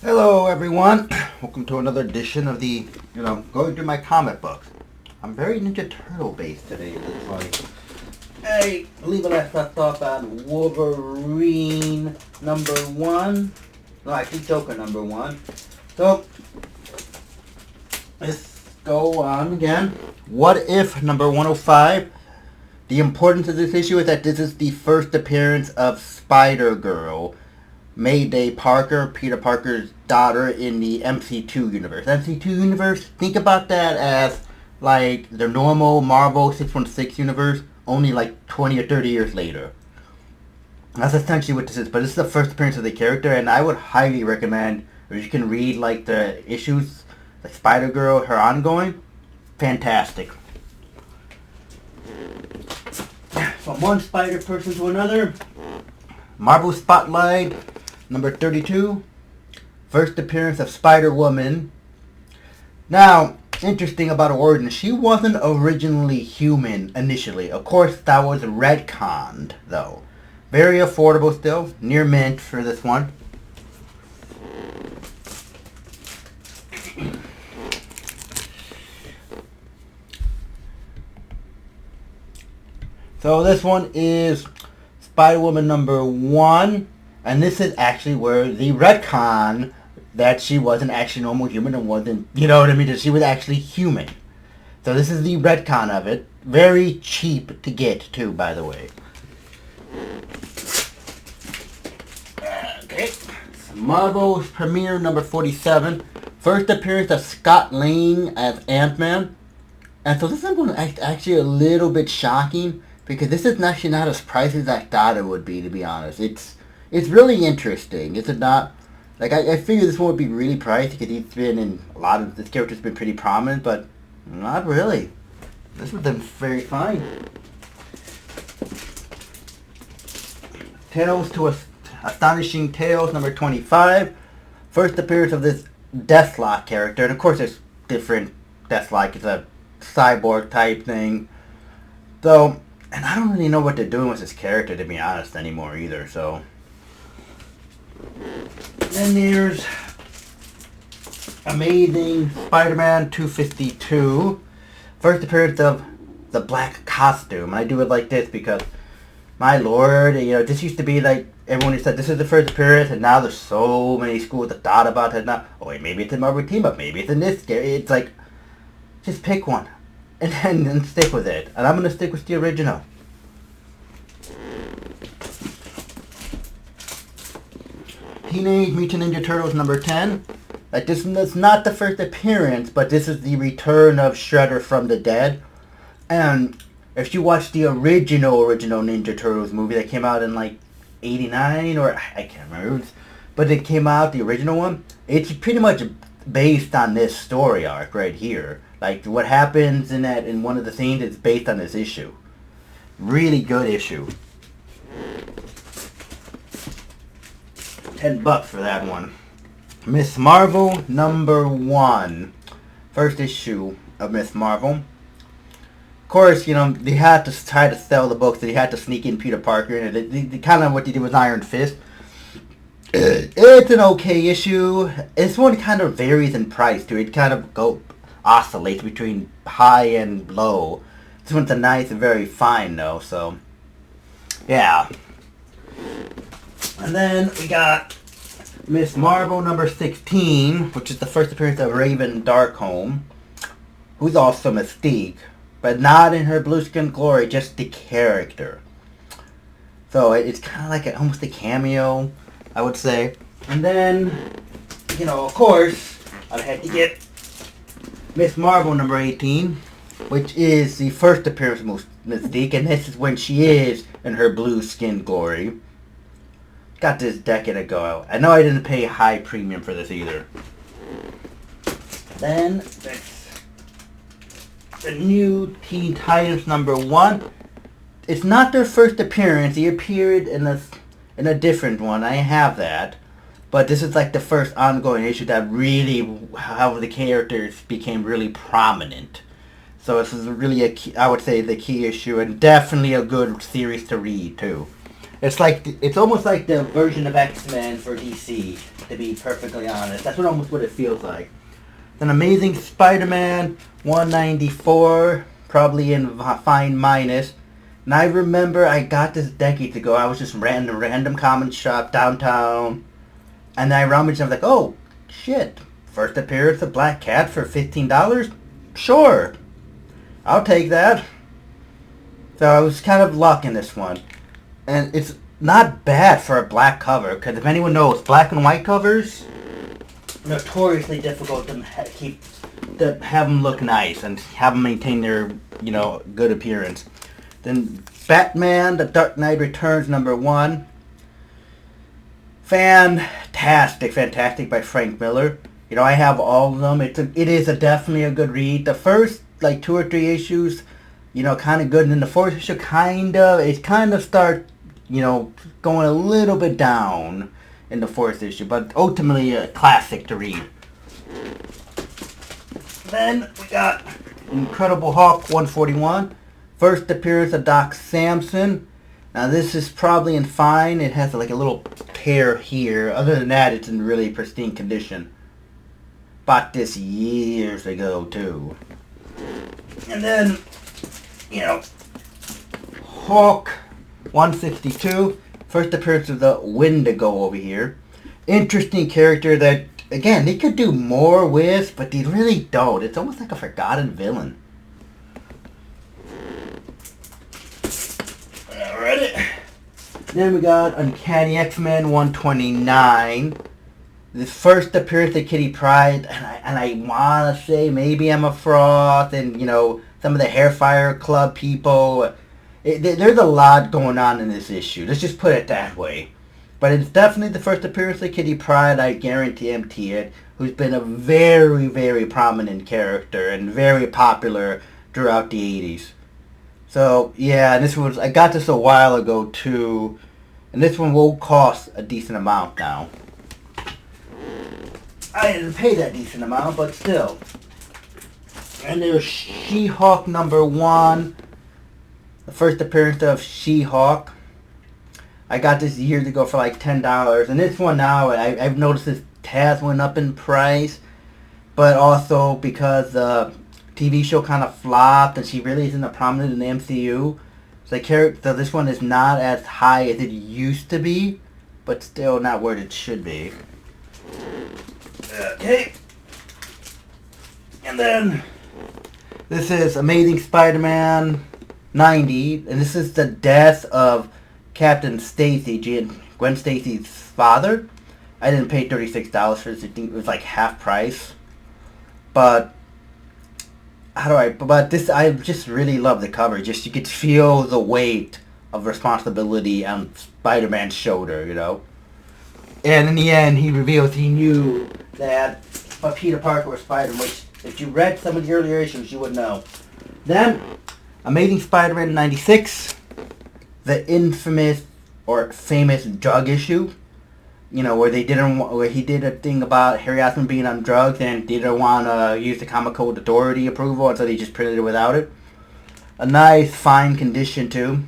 Hello, everyone. Welcome to another edition of going through my comic books. I'm very Ninja Turtle based today. It looks like. Hey, I believe I left off on Wolverine #1. No, actually Joker #1. So, let's go on again. What If #105. The importance of this issue is that this is the first appearance of Spider-Girl, Mayday Parker, Peter Parker's daughter, in the MC2 universe. MC2 universe, think about that as like the normal Marvel 616 universe, only like 20 or 30 years later. That's essentially what this is, but this is the first appearance of the character, and I would highly recommend, if you can read like the issues, like Spider-Girl, her ongoing, fantastic. From one spider person to another, Marvel Spotlight #32, first appearance of Spider-Woman. Now, interesting about her origin, she wasn't originally human initially. Of course, that was retconned, though. Very affordable still, near mint for this one. So this one is Spider-Woman #1. And this is actually where the retcon that she wasn't actually normal human and wasn't, you know what I mean, that she was actually human. So this is the retcon of it. Very cheap to get, too, by the way. Okay. Marvel's premiere #47. First appearance of Scott Lang as Ant-Man. And so this is one actually a little bit shocking, because this is actually not as pricey as I thought it would be, to be honest. It's really interesting. It's not, like, I figured this one would be really pricey because he's been in a lot of, this character's been pretty prominent, but not really. This was been very fine. Tales to Astonishing Tales #25. First appearance of this Deathlock character, and of course there's different Deathlock. It's a cyborg type thing. So, and I don't really know what they're doing with this character, to be honest, anymore either, so. Then there's Amazing Spider-Man 252. First appearance of the black costume. I do it like this because, my lord, this used to be like, everyone said this is the first appearance, and now there's so many schools that thought about it now. Oh wait, maybe it's in Marvel Team Up, maybe it's in this. It's like, just pick one, and stick with it. And I'm going to stick with the original. Teenage Mutant Ninja Turtles #10. Like, this is not the first appearance, but this is the return of Shredder from the dead. And if you watch the original Ninja Turtles movie that came out in like 89, or I can't remember, but it came out, the original one, it's pretty much based on this story arc right here. Like, what happens in one of the scenes is based on this issue. Really good issue. $10 for that one. Miss Marvel #1. First issue of Miss Marvel. Of course, they had to try to sell the books. They had to sneak in Peter Parker, and they kind of what they did with Iron Fist. It's an okay issue. This one kind of varies in price too. It kind of oscillates between high and low. This one's a nice and very fine though, so yeah. And then we got Miss Marvel #16, which is the first appearance of Raven Darkholme, who's also Mystique, but not in her blue skin glory, just the character. So it's kind of like almost a cameo, I would say. And then, of course, I had to get Miss Marvel #18, which is the first appearance of Mystique, and this is when she is in her blue skin glory. Got this decade ago. I know I didn't pay high premium for this either. Then the new Teen Titans #1. It's not their first appearance. He appeared in a different one. I have that, but this is like the first ongoing issue that really how the characters became really prominent. So this is really I would say the key issue, and definitely a good series to read too. It's almost like the version of X-Men for DC, to be perfectly honest. That's almost what it feels like. Then Amazing Spider-Man 194, probably in fine minus. And I remember I got this decades ago. I was just random comic shop downtown, and I rummaged and I was like, oh shit, first appearance of Black Cat for $15? Sure, I'll take that. So I was kind of luck in this one. And it's not bad for a black cover, because if anyone knows, black and white covers notoriously difficult to have them look nice and have them maintain their good appearance. Then Batman: The Dark Knight Returns #1, fantastic by Frank Miller. I have all of them. It is definitely a good read. The first like 2 or 3 issues, kind of good, and then the 4th issue kind of starts going a little bit down in the 4th issue, but ultimately a classic to read. Then we got Incredible Hulk 141, first appearance of Doc Samson. Now this is probably in fine. It has like a little tear here. Other than that, it's in really pristine condition. Bought this years ago too. And then, Hulk 162, first appearance of the Wendigo over here. Interesting character that, again, they could do more with, but they really don't. It's almost like a forgotten villain. Alright. Then we got Uncanny X-Men 129. The first appearance of Kitty Pryde, and I want to say maybe Emma Frost and, some of the Hairfire Club people. There's a lot going on in this issue. Let's just put it that way. But it's definitely the first appearance of Kitty Pryde, I guarantee it, who's been a very, very prominent character and very popular throughout the 80s. So, yeah, and I got this a while ago, too. And this one will cost a decent amount now. I didn't pay that decent amount, but still. And there's She-Hulk #1. The first appearance of She-Hulk. I got this years ago for like $10. And this one now, I've noticed this Taz went up in price. But also because the TV show kind of flopped and she really isn't prominent in the MCU. So this one is not as high as it used to be. But still not where it should be. Okay. And then this is Amazing Spider-Man 90, and this is the death of Captain Stacy, Gwen Stacy's father. I didn't pay $36 for this. I think it was like half price. But I just really love the cover. Just you could feel the weight of responsibility on Spider-Man's shoulder, And in the end, he reveals he knew that Peter Parker was Spider-Man, which if you read some of the earlier issues, you would know. Then, Amazing Spider-Man 96, the infamous or famous drug issue, where he did a thing about Harry Osborn being on drugs and didn't want to use the Comic Code Authority approval, and so they just printed it without it. A nice, fine condition too.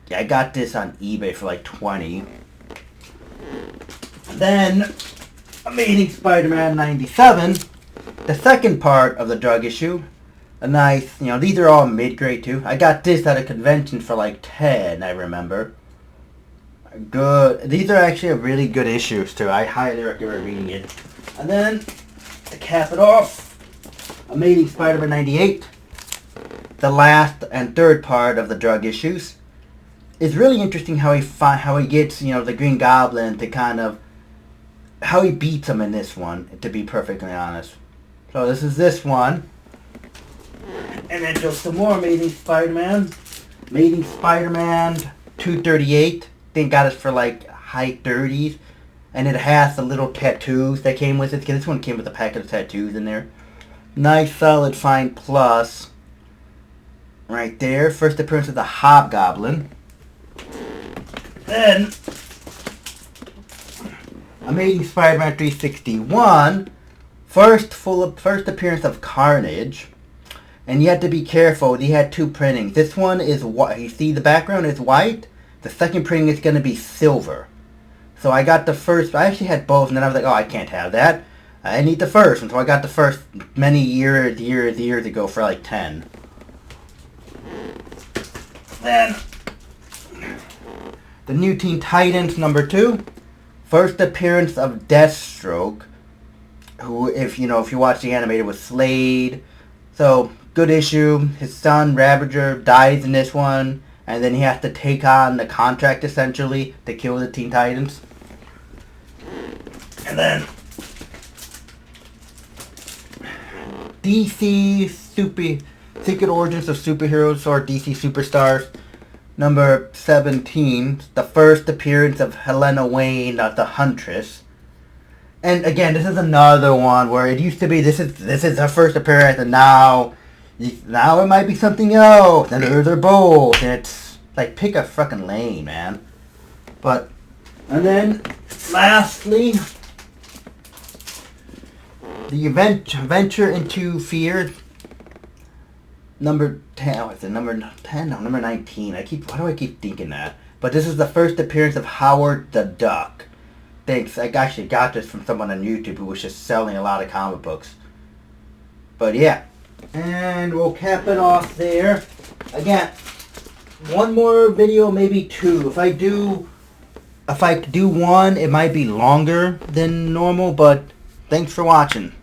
Yeah, I got this on eBay for like $20. Then, Amazing Spider-Man 97, the second part of the drug issue. A nice, these are all mid-grade too. I got this at a convention for like $10, I remember. Good. These are actually a really good issues too. I highly recommend reading it. And then, to cap it off, Amazing Spider-Man 98, the last and third part of the drug issues. It's really interesting how he gets, the Green Goblin to kind of, how he beats him in this one, to be perfectly honest. So this is this one. And then just some more Amazing Spider-Man. Amazing Spider-Man 238. They got it for like high 30s. And it has the little tattoos that came with it. This one came with a packet of tattoos in there. Nice, solid, fine plus. Right there. First appearance of the Hobgoblin. Then, Amazing Spider-Man 361. First appearance of Carnage. And you have to be careful. They had 2 printings. This one is white. You see the background is white. The second printing is going to be silver. So I got the first. I actually had both, and then I was like, oh, I can't have that. I need the first. And so I got the first many years ago for like 10. Then the New Teen Titans #2. First appearance of Deathstroke, who, if you watch the animated, was Slade. So, good issue. His son, Ravager, dies in this one, and then he has to take on the contract, essentially, to kill the Teen Titans. And then DC Secret Origins of Superheroes, or DC Superstars, #17, the first appearance of Helena Wayne, the Huntress. And again, this is another one where it used to be this is her first appearance, and now it might be something else, and they're both, and it's like, pick a fucking lane, man. And then lastly, the Venture into Fear, number 10. What's it? Number 10? No, number 19. Why do I keep thinking that? But this is the first appearance of Howard the Duck. Thanks. I actually got this from someone on YouTube who was just selling a lot of comic books. But yeah. And we'll cap it off there. Again, one more video, maybe two. If I do one, it might be longer than normal, but thanks for watching.